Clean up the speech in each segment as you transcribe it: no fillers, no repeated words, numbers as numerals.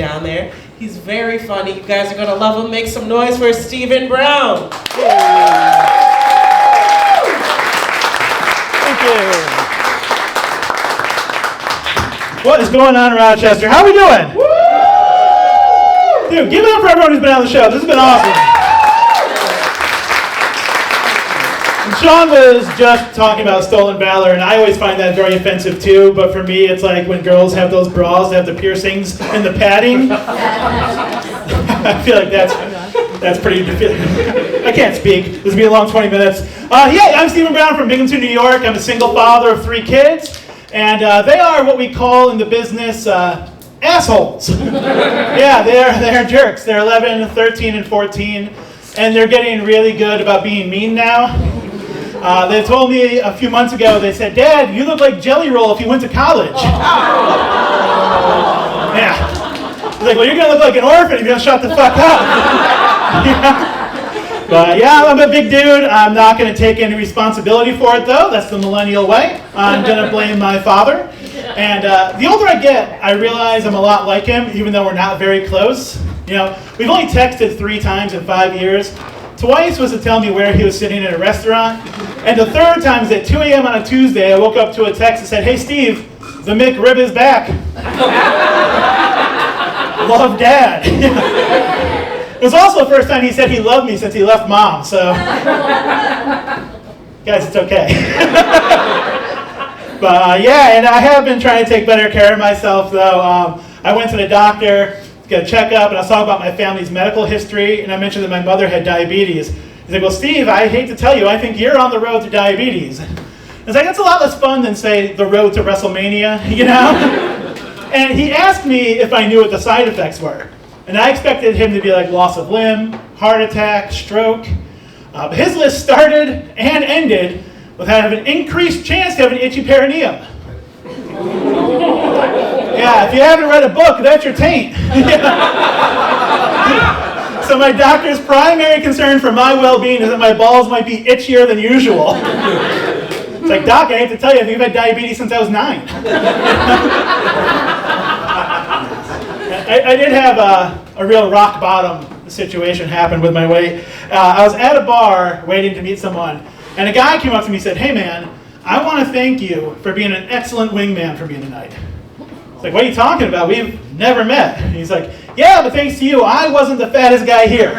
down there. He's very funny. You guys are going to love him. Make some noise for Stephen Brown. Thank you. What is going on in Rochester? How are we doing? Dude, give it up for everyone who's been on the show. This has been awesome. Sean was just talking about stolen valor, and I always find that very offensive too, but for me it's like when girls have those bras that have the piercings and the padding. I feel like that's pretty I can't speak. This will be a long 20 minutes. I'm Stephen Brown from Binghamton, New York. I'm a single father of 3 kids, and they are what we call in the business assholes. Yeah, they're jerks. They're 11, 13, and 14, and they're getting really good about being mean now. They told me a few months ago, they said, "Dad, you look like Jelly Roll if you went to college." Yeah. I was like, well, you're going to look like an orphan if you don't shut the fuck up. Yeah. But yeah, I'm a big dude. I'm not going to take any responsibility for it, though. That's the millennial way. I'm going to blame my father. And the older I get, I realize I'm a lot like him, even though we're not very close. You know, we've only texted 3 times in 5 years. Twice was to tell me where he was sitting in a restaurant. And the 3rd time is at 2 a.m. on a Tuesday, I woke up to a text that said, "Hey Steve, the McRib is back." Love, Dad. It was also the first time he said he loved me since he left Mom, so. Guys, it's okay. But and I have been trying to take better care of myself though. I went to the doctor, get a checkup, and I was talking about my family's medical history, and I mentioned that my mother had diabetes. He's like, "Well, Steve, I hate to tell you, I think you're on the road to diabetes." It's like, that's a lot less fun than, say, the road to WrestleMania, you know? And he asked me if I knew what the side effects were. And I expected him to be like loss of limb, heart attack, stroke. But his list started and ended with having an increased chance to have an itchy perineum. Yeah, if you haven't read a book, that's your taint. So my doctor's primary concern for my well-being is that my balls might be itchier than usual. It's like, "Doc, I hate to tell you, I've had diabetes since I was 9. I did have a real rock bottom situation happen with my weight. I was at a bar waiting to meet someone, and a guy came up to me and said, "Hey man, I want to thank you for being an excellent wingman for me tonight." It's like, "What are you talking about? We've never met." And he's like, "Yeah, but thanks to you, I wasn't the fattest guy here."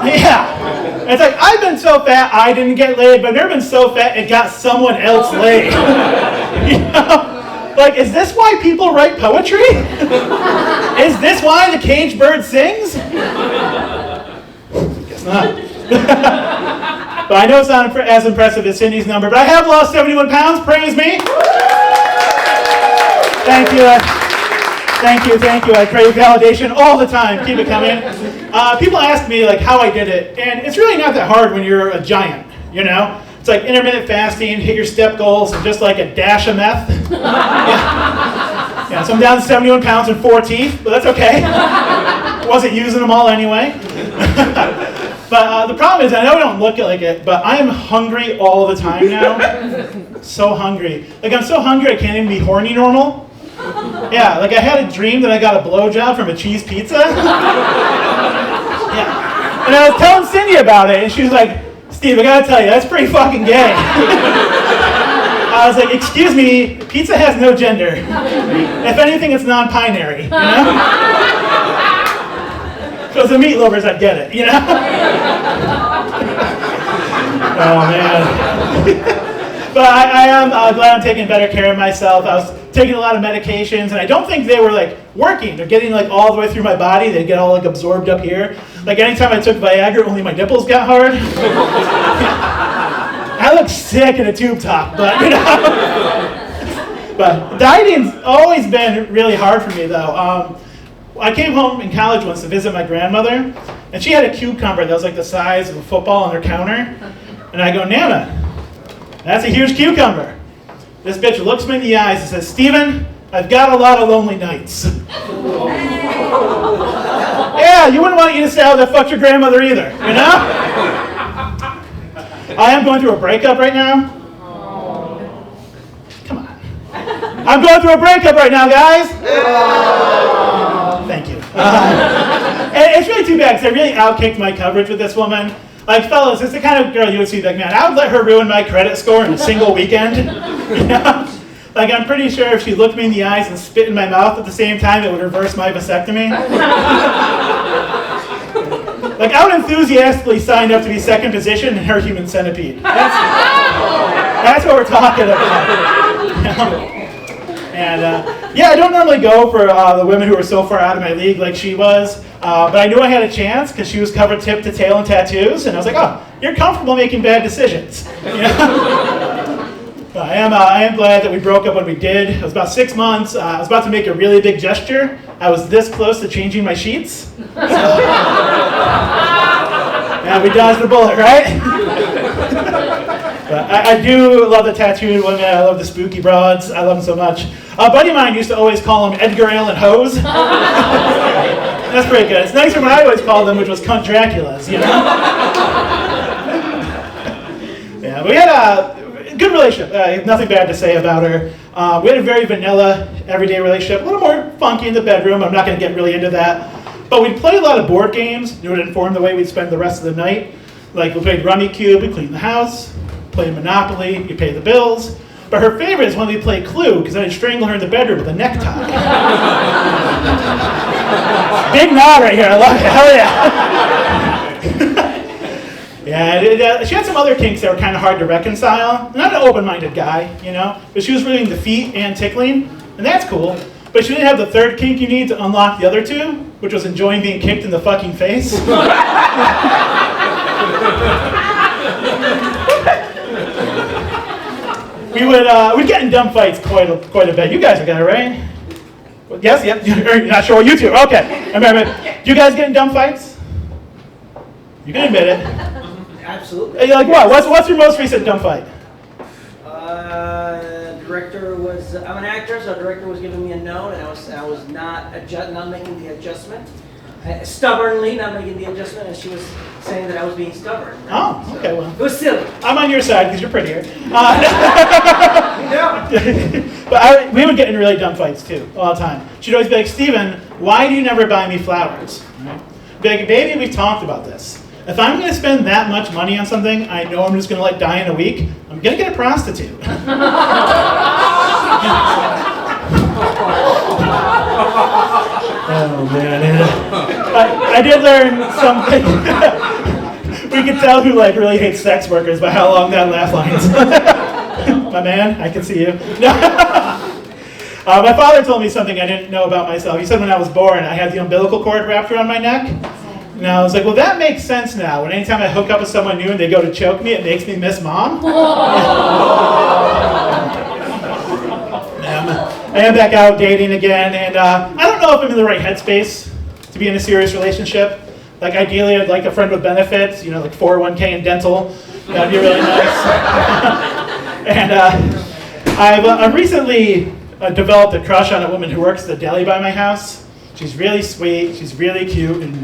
Yeah. And it's like, I've been so fat I didn't get laid, but I've never been so fat it got someone else laid. You know? Like, is this why people write poetry? Is this why the caged bird sings? Guess not. But I know it's not as impressive as Cindy's number, but I have lost 71 pounds, praise me. Thank you. Thank you. I crave validation all the time. Keep it coming. People ask me like how I did it, and it's really not that hard when you're a giant, you know? It's like intermittent fasting, hit your step goals, and just like a dash of meth. Yeah, so I'm down to 71 pounds and 4 teeth, but that's okay. Wasn't using them all anyway. But the problem is, I know I don't look like it, but I am hungry all the time now. So hungry. Like, I'm so hungry I can't even be horny normal. Yeah, like I had a dream that I got a blowjob from a cheese pizza. Yeah. And I was telling Cindy about it, and she was like, "Steve, I gotta tell you, that's pretty fucking gay." I was like, "Excuse me, pizza has no gender. If anything, it's non-binary, you know?" Because the meat lovers, I'd get it, you know? Oh, man. But I am glad I'm taking better care of myself. I was taking a lot of medications, and I don't think they were like working. They're getting like all the way through my body. They get all like absorbed up here. Like anytime I took Viagra, only my nipples got hard. I look sick in a tube top, but you know. But dieting's always been really hard for me though. I came home in college once to visit my grandmother, and she had a cucumber that was like the size of a football on her counter. And I go, "Nana, that's a huge cucumber." This bitch looks me in the eyes and says, "Stephen, I've got a lot of lonely nights." Yeah, you wouldn't want to eat a salad that fucked your grandmother either, you know? I am going through a breakup right now. Come on. I'm going through a breakup right now, guys. And it's really too bad because I really outkicked my coverage with this woman. Like, fellas, it's the kind of girl you would see, like, man, I would let her ruin my credit score in a single weekend. You know? Like, I'm pretty sure if she looked me in the eyes and spit in my mouth at the same time, it would reverse my vasectomy. Like, I would enthusiastically sign up to be second position in her human centipede. That's what we're talking about. You know? And yeah, I don't normally go for the women who are so far out of my league like she was, but I knew I had a chance because she was covered tip to tail in tattoos, and I was like, oh, you're comfortable making bad decisions. You know? I am glad that we broke up when we did. It was about 6 months. I was about to make a really big gesture. I was this close to changing my sheets. Yeah, we dodged the bullet, right? But I do love the tattooed women. I love the spooky broads. I love them so much. A buddy of mine used to always call them Edgar Allan Hoes. That's pretty good. It's nicer than I always called them, which was Cunt Draculas, you know? Yeah, but we had a good relationship. Nothing bad to say about her. We had a very vanilla, everyday relationship. A little more funky in the bedroom. I'm not going to get really into that. But we'd play a lot of board games. It would inform the way we'd spend the rest of the night. Like, we played Rummy Cube, we cleaned the house. Played Monopoly, you pay the bills. But her favorite is when we play Clue, because then I'd strangle her in the bedroom with a necktie. Big nod right here, I love it, hell yeah. Yeah, she had some other kinks that were kind of hard to reconcile. Not an open-minded guy, you know, but she was really into feet and tickling, and that's cool. But she didn't have the third kink you need to unlock the other two, which was enjoying being kicked in the fucking face. We'd get in dumb fights quite a bit. You guys are gonna, right? Yes, yep. You're not sure what you two. Okay. I remember. Do you guys get in dumb fights? You can admit it. Absolutely. You're like, what? What's your most recent dumb fight? Director was. I'm an actor, so the director was giving me a note, and I was not making the adjustment. Stubbornly not making the adjustment, and she was saying that I was being stubborn. Oh, okay, well. It was silly. I'm on your side because you're prettier. But we would get in really dumb fights too, all the time. She'd always be like, Steven, why do you never buy me flowers? Right? Be like, baby, we've talked about this. If I'm going to spend that much money on something I know I'm just going to let die in a week, I'm going to get a prostitute. Oh man, I did learn something. We can tell who really hates sex workers by how long that laugh line is. My man, I can see you. My father told me something I didn't know about myself. He said when I was born, I had the umbilical cord wrapped around my neck. And I was like, well, that makes sense now. When anytime I hook up with someone new and they go to choke me, it makes me miss mom. I am back out dating again, and I don't know if I'm in the right headspace to be in a serious relationship. Like, ideally, I'd like a friend with benefits, you know, like 401k and dental. That'd be really nice. And I've recently developed a crush on a woman who works at the deli by my house. She's really sweet, she's really cute, and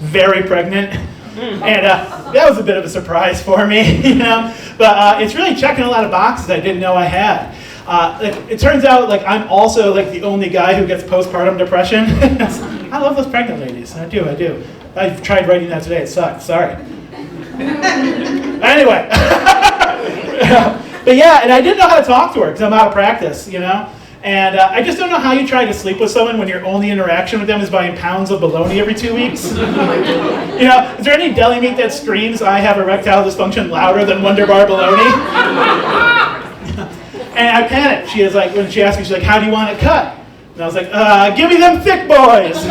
very pregnant. And that was a bit of a surprise for me, you know. But it's really checking a lot of boxes I didn't know I had. It turns out I'm also the only guy who gets postpartum depression. I love those pregnant ladies. I do. I've tried writing that today. It sucked. Sorry. Anyway. But yeah, and I didn't know how to talk to her because I'm out of practice, you know. And I just don't know how you try to sleep with someone when your only interaction with them is buying pounds of bologna every 2 weeks. You know, is there any deli meat that screams, I have erectile dysfunction louder than Wonder Bar bologna? And I panicked. She was like, when she asked me, she's like, how do you want it cut? And I was like, give me them thick boys.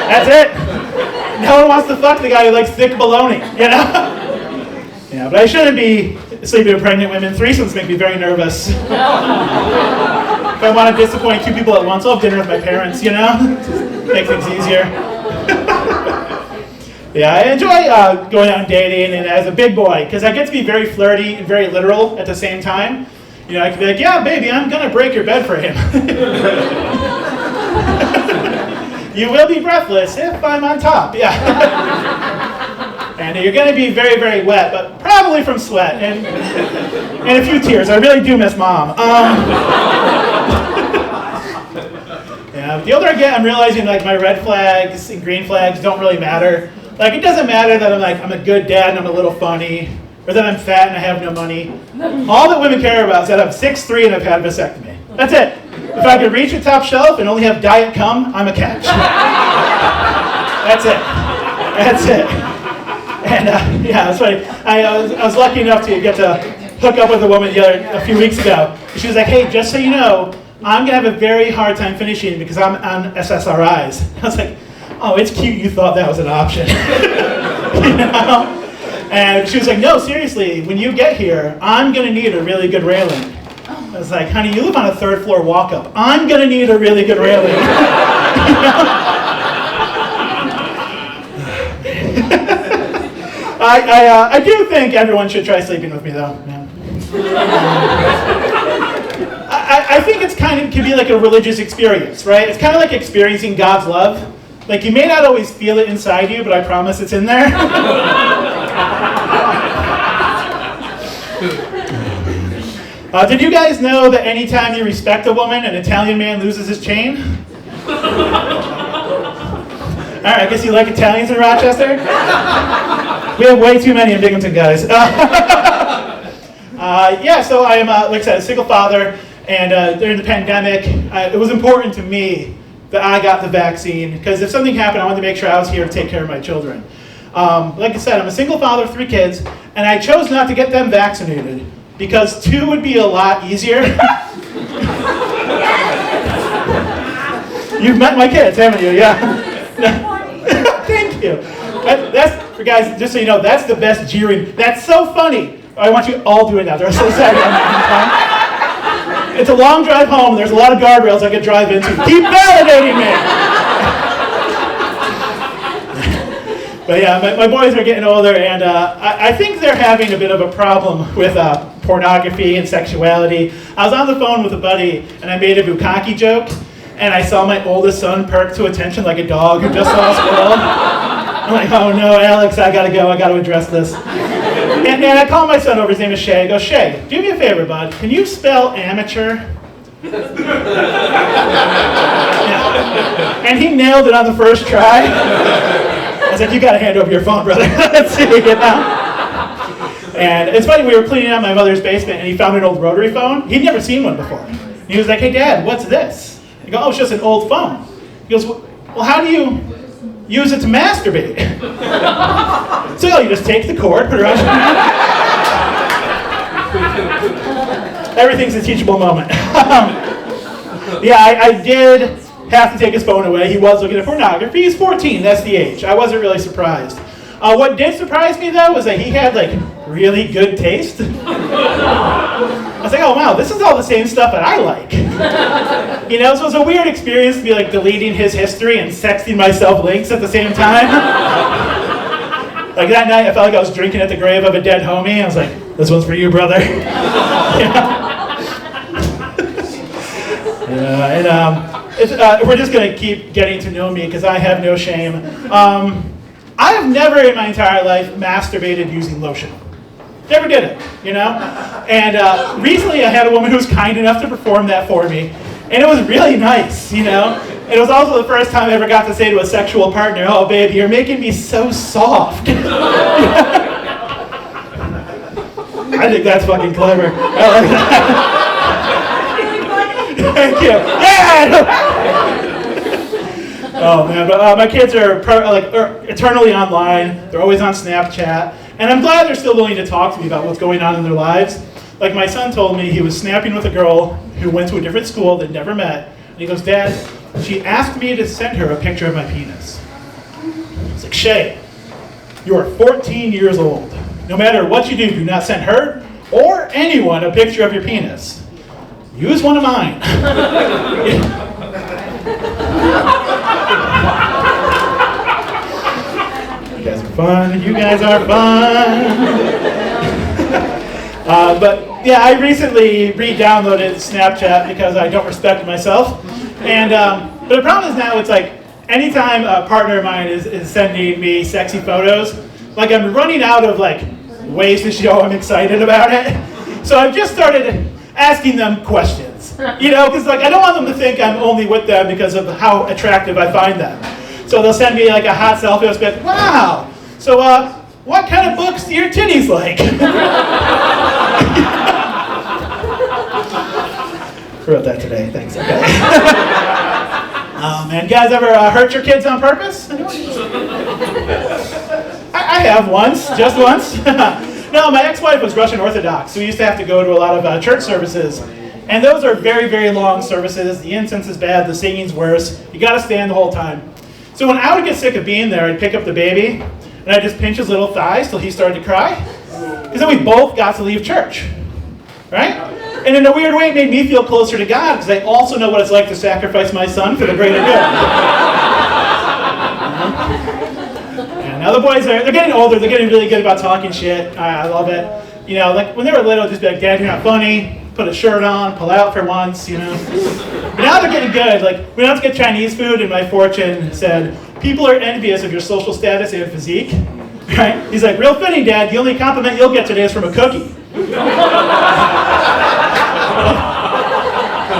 That's it. No one wants to fuck the guy who likes thick bologna, you know? Yeah, but I shouldn't be sleeping with pregnant women. Threesomes make me very nervous. If I want to disappoint 2 people at once, I'll have dinner with my parents, you know? Just make things easier. Yeah, I enjoy going out and dating, and as a big boy, because I get to be very flirty and very literal at the same time. You know, I can be like, yeah, baby, I'm going to break your bed for him. You will be breathless if I'm on top, yeah. And you're going to be very, very wet, but probably from sweat and a few tears. I really do miss mom. Yeah, the older I get, I'm realizing like my red flags and green flags don't really matter. Like it doesn't matter that I'm a good dad and I'm a little funny, or that I'm fat and I have no money. All that women care about is that I'm 6'3" and I've had a vasectomy. That's it. If I could reach the top shelf and only have diet cum, I'm a catch. That's it. That's it. And yeah, that's funny. I was lucky enough to get to hook up with a woman a few weeks ago. She was like, hey, just so you know, I'm going to have a very hard time finishing because I'm on SSRIs. I was like, oh, it's cute you thought that was an option. You know? And she was like, no, seriously, when you get here, I'm going to need a really good railing. I was like, honey, you live on a third floor walk-up. I'm going to need a really good railing. You know? I do think everyone should try sleeping with me, though. Yeah. I think it's can be like a religious experience, right? It's kind of like experiencing God's love. Like you may not always feel it inside you, but I promise it's in there. Did you guys know that anytime you respect a woman, an Italian man loses his chain? All right, I guess you like Italians in Rochester? We have way too many in Binghamton, guys. Yeah, so I am, like I said, a single father, and during the pandemic, it was important to me that I got the vaccine, because if something happened, I wanted to make sure I was here to take care of my children. Like I said, I'm a single father of 3 kids, and I chose not to get them vaccinated, because 2 would be a lot easier. You've met my kids, haven't you? Yeah. Thank you. That's, guys, just so you know, that's the best jeering. That's so funny. I want you all doing that. They're so sad. It's a long drive home. There's a lot of guardrails I could drive into. Keep validating me. But yeah, my boys are getting older, and I think they're having a bit of a problem with pornography and sexuality. I was on the phone with a buddy, and I made a bukkake joke, and I saw my oldest son perk to attention like a dog who just saw a squirrel. I'm like, oh no, Alex, I gotta go. I gotta address this. And I call my son over. His name is Shay. I go, Shay, do me a favor, bud. Can you spell amateur? Yeah. And he nailed it on the first try. I was like, you gotta hand over your phone, brother. Let's see, you know? And it's funny, we were cleaning out my mother's basement, and he found an old rotary phone. He'd never seen one before. And he was like, hey, Dad, what's this? I go, oh, it's just an old phone. He goes, well, how do you use it to masturbate? So you just take the cord, put it around your neck. Everything's a teachable moment. Yeah, I did have to take his phone away. He was looking at pornography. He's 14, that's the age. I wasn't really surprised. What did surprise me, though, was that he had, like, really good taste. I was like, oh, wow, this is all the same stuff that I like. You know, so it was a weird experience to be, like, deleting his history and sexting myself links at the same time. Like, that night, I felt like I was drinking at the grave of a dead homie. I was like, this one's for you, brother. We're just going to keep getting to know me because I have no shame. I have never in my entire life masturbated using lotion. Never did it, you know? And recently I had a woman who was kind enough to perform that for me. And it was really nice, you know? It was also the first time I ever got to say to a sexual partner, oh, baby, you're making me so soft. I think that's fucking clever. I like that. Thank you. Yeah! Oh man, but my kids are eternally online. They're always on Snapchat, and I'm glad they're still willing to talk to me about what's going on in their lives. Like my son told me he was snapping with a girl who went to a different school they'd never met, and he goes, Dad, she asked me to send her a picture of my penis. It's like, Shay, you are 14 years old. No matter what you do not send her or anyone a picture of your penis. Use one of mine. You guys are fun. You guys are fun. But yeah, I recently re-downloaded Snapchat because I don't respect myself. And but the problem is now it's like anytime a partner of mine is sending me sexy photos, like I'm running out of like ways to show I'm excited about it. So I've just started asking them questions. You know, because like I don't want them to think I'm only with them because of how attractive I find them. So they'll send me like a hot selfie. I'll be like, wow. So what kind of books do your titties like? Wrote that today. Thanks. Okay. Oh man, guys ever hurt your kids on purpose? I have once, just once. No, my ex-wife was Russian Orthodox, so we used to have to go to a lot of church services. And those are very, very long services. The incense is bad, the singing's worse. You gotta stand the whole time. So when I would get sick of being there, I'd pick up the baby, and I'd just pinch his little thighs till he started to cry. Because then we both got to leave church, right? And in a weird way, it made me feel closer to God, because I also know what it's like to sacrifice my son for the greater good. And now the boys, they're getting older, they're getting really good about talking shit. I love it. You know, like when they were little, just be like, Dad, you're not funny. Put a shirt on, pull out for once, you know. But now they're getting good. Like, we went out to get Chinese food, and my fortune said, people are envious of your social status and physique. Right? He's like, real fitting, Dad. The only compliment you'll get today is from a cookie.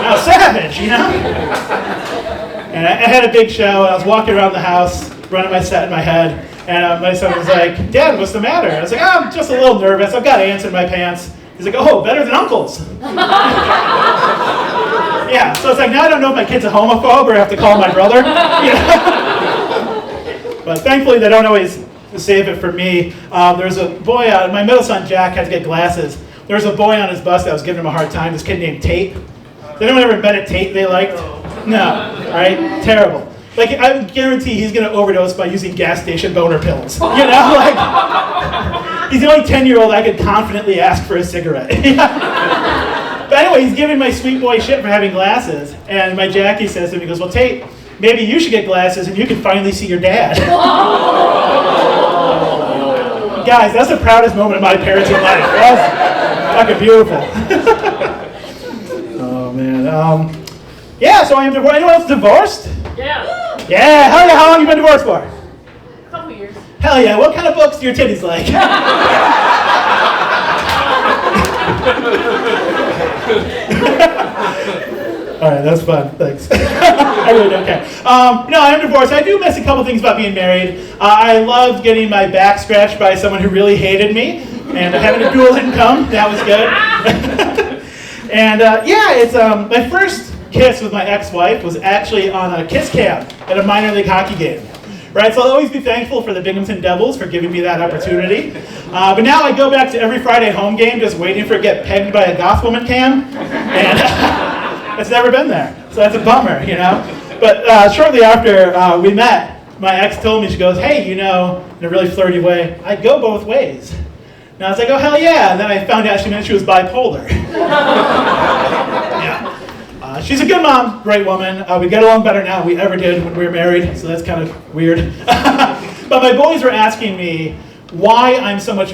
Now, savage, you know? And I had a big show, and I was walking around the house, running my set in my head, and my son was like, Dad, what's the matter? I was like, oh, I'm just a little nervous. I've got ants in my pants. He's like, oh, better than uncles. Yeah, so it's like, now I don't know if my kid's a homophobe or I have to call my brother. You know? But thankfully, they don't always save it for me. There's a boy, my middle son, Jack, had to get glasses. There was a boy on his bus that was giving him a hard time, this kid named Tate. Did anyone ever met a Tate they liked? No, right? Terrible. Like, I guarantee he's going to overdose by using gas station boner pills. You know, like, he's the only 10-year-old I could confidently ask for a cigarette. But anyway, he's giving my sweet boy shit for having glasses. And my Jackie says to him, he goes, well, Tate, maybe you should get glasses and you can finally see your dad. Guys, that's the proudest moment of my parenting life. That's fucking beautiful. Oh, man. Yeah, so I am divorced. Anyone else divorced? Yeah. Yeah, hell yeah, how long have you been divorced for? A couple years. Hell yeah, what kind of books do your titties like? Alright, that's fun, thanks. I really don't care. No, I'm divorced. I do miss a couple things about being married. I loved getting my back scratched by someone who really hated me, and having a dual income, that was good. And yeah, it's my first kiss with my ex-wife was actually on a kiss cam at a minor league hockey game. Right, so I'll always be thankful for the Binghamton Devils for giving me that opportunity. But now I go back to every Friday home game just waiting for it to get pegged by a goth woman cam, and it's never been there. So that's a bummer, you know. But shortly after we met, my ex told me, she goes, hey, you know, in a really flirty way, I go both ways. And I was like, oh, hell yeah. And then I found out she meant she was bipolar. Yeah. She's a good mom, great woman. We get along better now than we ever did when we were married, so that's kind of weird. But my boys were asking me why I'm so much